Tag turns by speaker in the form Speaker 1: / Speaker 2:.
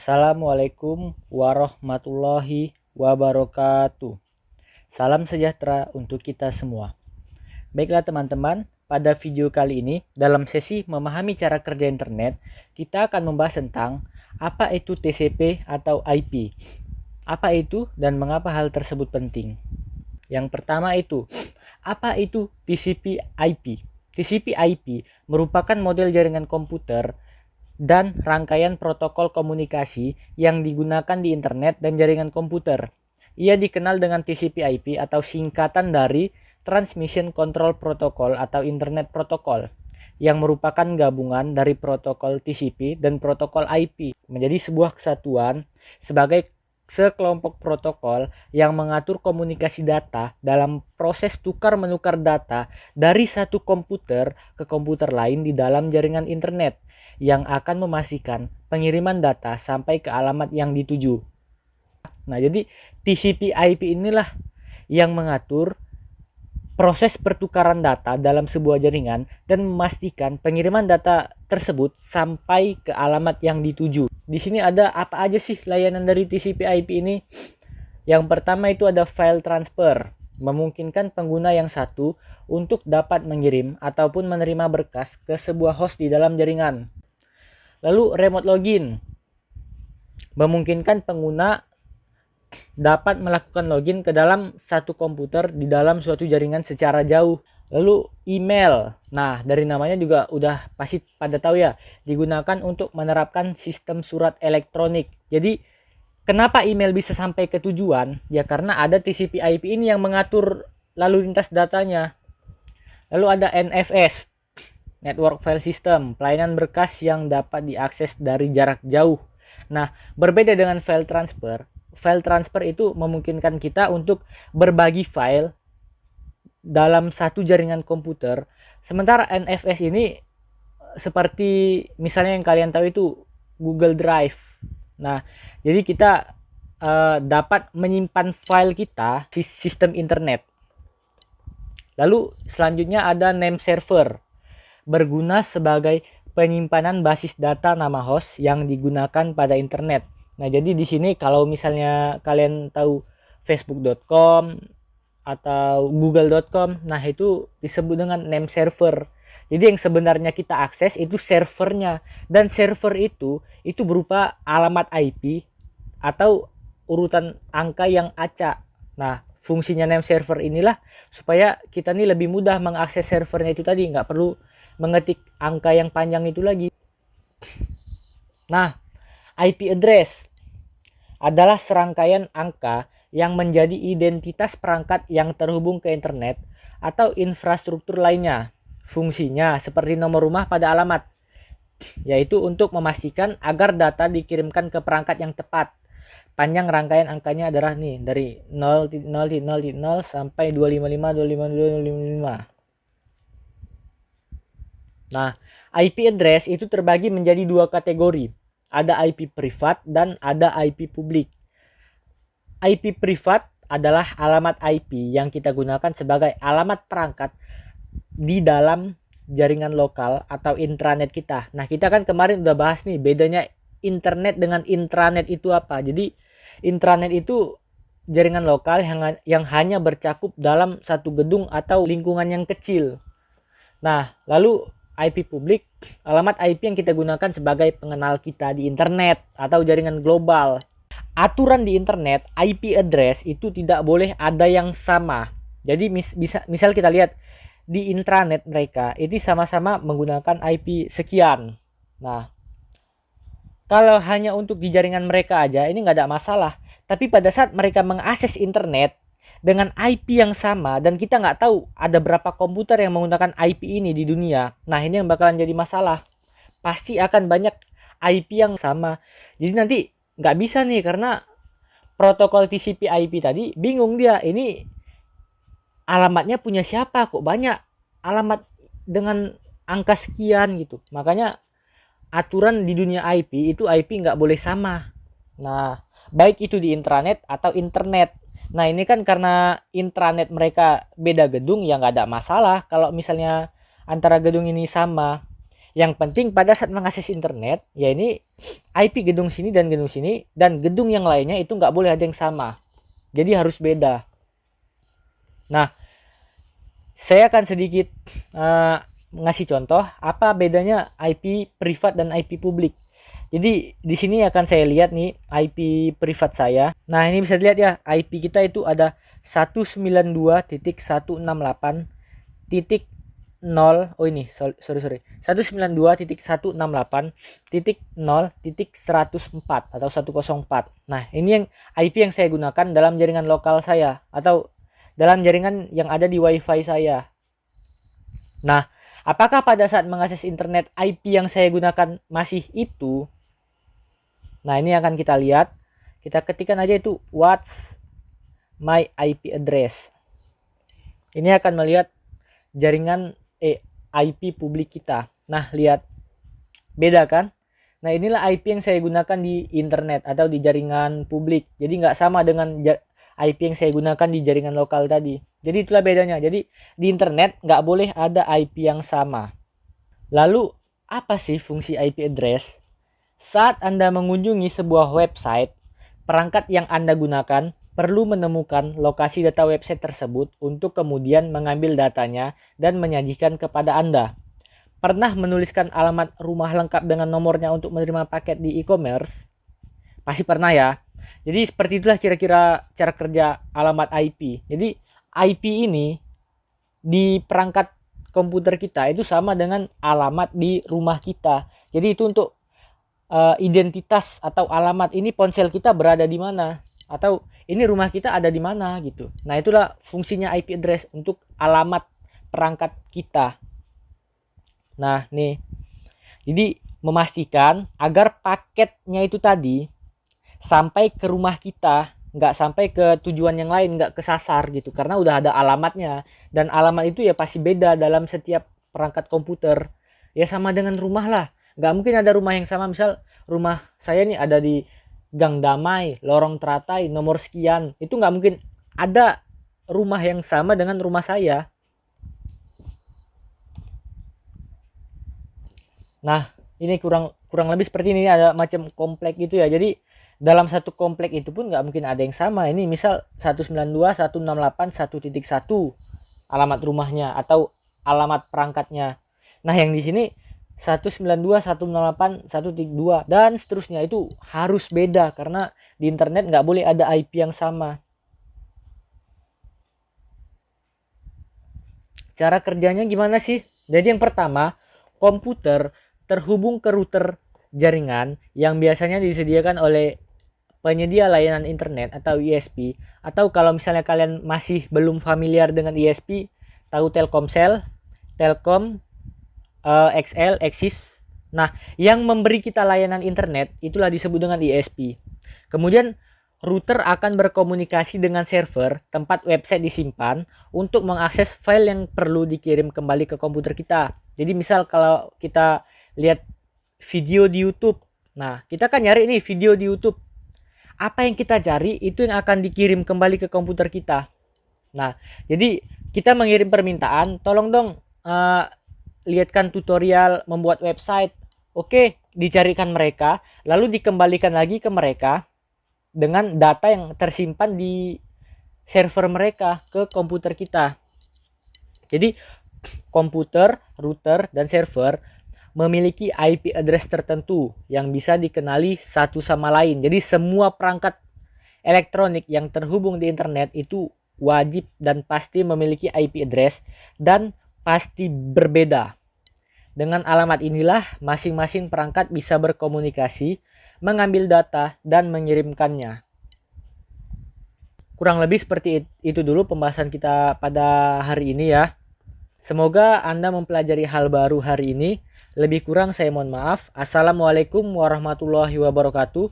Speaker 1: Assalamualaikum warahmatullahi wabarakatuh. Salam sejahtera untuk kita semua. Baiklah teman-teman, pada video kali ini dalam sesi memahami cara kerja internet, kita akan membahas tentang apa itu TCP atau IP. Apa itu dan mengapa hal tersebut penting. Yang pertama itu, apa itu TCP/IP? TCP/IP merupakan model jaringan komputer dan rangkaian protokol komunikasi yang digunakan di internet dan jaringan komputer. Ia dikenal dengan TCP/IP atau singkatan dari Transmission Control Protocol atau Internet Protocol, yang merupakan gabungan dari protokol TCP dan protokol IP menjadi sebuah kesatuan sebagai sekelompok protokol yang mengatur komunikasi data dalam proses tukar-menukar data dari satu komputer ke komputer lain di dalam jaringan internet, yang akan memastikan pengiriman data sampai ke alamat yang dituju. Nah, jadi TCP/IP inilah yang mengatur proses pertukaran data dalam sebuah jaringan dan memastikan pengiriman data tersebut sampai ke alamat yang dituju. Di sini ada apa aja sih layanan dari TCP/IP ini? Yang pertama itu ada file transfer, memungkinkan pengguna yang satu untuk dapat mengirim ataupun menerima berkas ke sebuah host di dalam jaringan. Lalu remote login, memungkinkan pengguna dapat melakukan login ke dalam satu komputer di dalam suatu jaringan secara jauh. Lalu email, nah dari namanya juga udah pasti pada tahu ya, digunakan untuk menerapkan sistem surat elektronik. Jadi kenapa email bisa sampai ke tujuan? Ya karena ada TCP/IP ini yang mengatur lalu lintas datanya. Lalu ada NFS, Network File System, pelayanan berkas yang dapat diakses dari jarak jauh. Nah, berbeda dengan file transfer itu memungkinkan kita untuk berbagi file dalam satu jaringan komputer. Sementara NFS ini seperti misalnya yang kalian tahu itu Google Drive. Nah, jadi kita dapat menyimpan file kita di sistem internet. Lalu selanjutnya ada name server, berguna sebagai penyimpanan basis data nama host yang digunakan pada internet. Nah, jadi di sini kalau misalnya kalian tahu facebook.com atau google.com, nah itu disebut dengan name server. Jadi yang sebenarnya kita akses itu servernya, dan server itu berupa alamat IP atau urutan angka yang acak. Nah, fungsinya name server inilah supaya kita nih lebih mudah mengakses servernya itu tadi, nggak perlu mengetik angka yang panjang itu lagi. Nah, IP address adalah serangkaian angka yang menjadi identitas perangkat yang terhubung ke internet atau infrastruktur lainnya. Fungsinya seperti nomor rumah pada alamat, yaitu untuk memastikan agar data dikirimkan ke perangkat yang tepat. Panjang rangkaian angkanya adalah nih dari 0.0.0 sampai 255.255.255. Nah, IP address itu terbagi menjadi dua kategori. Ada IP privat dan ada IP publik. IP privat adalah alamat IP yang kita gunakan sebagai alamat perangkat di dalam jaringan lokal atau intranet kita. Nah, kita kan kemarin udah bahas nih bedanya internet dengan intranet itu apa. Jadi intranet itu jaringan lokal yang hanya bercakup dalam satu gedung atau lingkungan yang kecil. Nah, lalu IP publik, alamat IP yang kita gunakan sebagai pengenal kita di internet atau jaringan global. Aturan di internet, IP address itu tidak boleh ada yang sama. Jadi misal kita lihat di intranet mereka itu sama-sama menggunakan IP sekian. Nah, kalau hanya untuk di jaringan mereka aja ini nggak ada masalah. Tapi pada saat mereka mengakses internet dengan IP yang sama dan kita nggak tahu ada berapa komputer yang menggunakan IP ini di dunia, nah ini yang bakalan jadi masalah. Pasti akan banyak IP yang sama. Jadi nanti nggak bisa nih karena protokol TCP/IP tadi bingung dia, ini alamatnya punya siapa kok banyak alamat dengan angka sekian gitu. Makanya aturan di dunia IP itu IP nggak boleh sama. Nah, baik itu di intranet atau internet. Nah, ini kan karena intranet mereka beda gedung ya nggak ada masalah kalau misalnya antara gedung ini sama. Yang penting pada saat mengakses internet, ya ini IP gedung sini dan gedung sini dan gedung yang lainnya itu nggak boleh ada yang sama. Jadi harus beda. Nah, saya akan sedikit ngasih contoh apa bedanya IP privat dan IP publik. Jadi di sini akan saya lihat nih IP privat saya. Nah, ini bisa dilihat ya, IP kita itu ada 192.168.0. Oh ini sorry 192.168.0.104 atau 104. Nah, ini yang IP yang saya gunakan dalam jaringan lokal saya atau dalam jaringan yang ada di WiFi saya. Nah, apakah pada saat mengakses internet IP yang saya gunakan masih itu? Nah, ini akan kita lihat. Kita ketikkan aja itu what's my IP address. Ini akan melihat jaringan IP publik kita. Nah, lihat. Beda kan? Nah, inilah IP yang saya gunakan di internet atau di jaringan publik. Jadi nggak sama dengan IP yang saya gunakan di jaringan lokal tadi. Jadi itulah bedanya. Jadi di internet nggak boleh ada IP yang sama. Lalu apa sih fungsi IP address? Saat Anda mengunjungi sebuah website, perangkat yang Anda gunakan perlu menemukan lokasi data website tersebut untuk kemudian mengambil datanya dan menyajikan kepada Anda. Pernah menuliskan alamat rumah lengkap dengan nomornya untuk menerima paket di e-commerce? Pasti pernah ya. Jadi seperti itulah kira-kira cara kerja alamat IP. Jadi IP ini di perangkat komputer kita itu sama dengan alamat di rumah kita. Jadi itu untuk identitas atau alamat ini ponsel kita berada di mana atau ini rumah kita ada di mana gitu. Nah, itulah fungsinya IP address untuk alamat perangkat kita. Nah, nih. Jadi memastikan agar paketnya itu tadi sampai ke rumah kita, nggak sampai ke tujuan yang lain, nggak kesasar gitu, karena udah ada alamatnya. Dan alamat itu ya pasti beda dalam setiap perangkat komputer. Ya sama dengan rumah lah. Nggak mungkin ada rumah yang sama. Misal rumah saya nih ada di Gang Damai, Lorong Teratai, nomor sekian. Itu nggak mungkin ada rumah yang sama dengan rumah saya. Nah, ini kurang lebih seperti ini, ada macam komplek gitu ya. Jadi dalam satu komplek itu pun nggak mungkin ada yang sama. Ini misal 192.168.1.1 alamat rumahnya atau alamat perangkatnya. Nah, yang di sini 192.168.1.2 dan seterusnya itu harus beda karena di internet nggak boleh ada IP yang sama. Cara kerjanya gimana sih? Jadi yang pertama, komputer terhubung ke router jaringan yang biasanya disediakan oleh penyedia layanan internet atau ISP, atau kalau misalnya kalian masih belum familiar dengan ISP, tahu Telkomsel, Telkom, XL, Axis. Nah, yang memberi kita layanan internet itulah disebut dengan ISP. Kemudian router akan berkomunikasi dengan server tempat website disimpan untuk mengakses file yang perlu dikirim kembali ke komputer kita. Jadi misal kalau kita lihat video di YouTube, nah kita kan nyari nih video di YouTube, apa yang kita cari itu yang akan dikirim kembali ke komputer kita. Nah, jadi kita mengirim permintaan, tolong dong lihatkan tutorial membuat website. Oke, dicarikan mereka, lalu dikembalikan lagi ke mereka dengan data yang tersimpan di server mereka ke komputer kita. Jadi komputer, router, dan server memiliki IP address tertentu yang bisa dikenali satu sama lain. Jadi semua perangkat elektronik yang terhubung di internet itu wajib dan pasti memiliki IP address dan pasti berbeda. Dengan alamat inilah masing-masing perangkat bisa berkomunikasi, mengambil data, dan mengirimkannya. Kurang lebih seperti itu dulu pembahasan kita pada hari ini ya. Semoga Anda mempelajari hal baru hari ini. Lebih kurang saya mohon maaf. Assalamualaikum warahmatullahi wabarakatuh.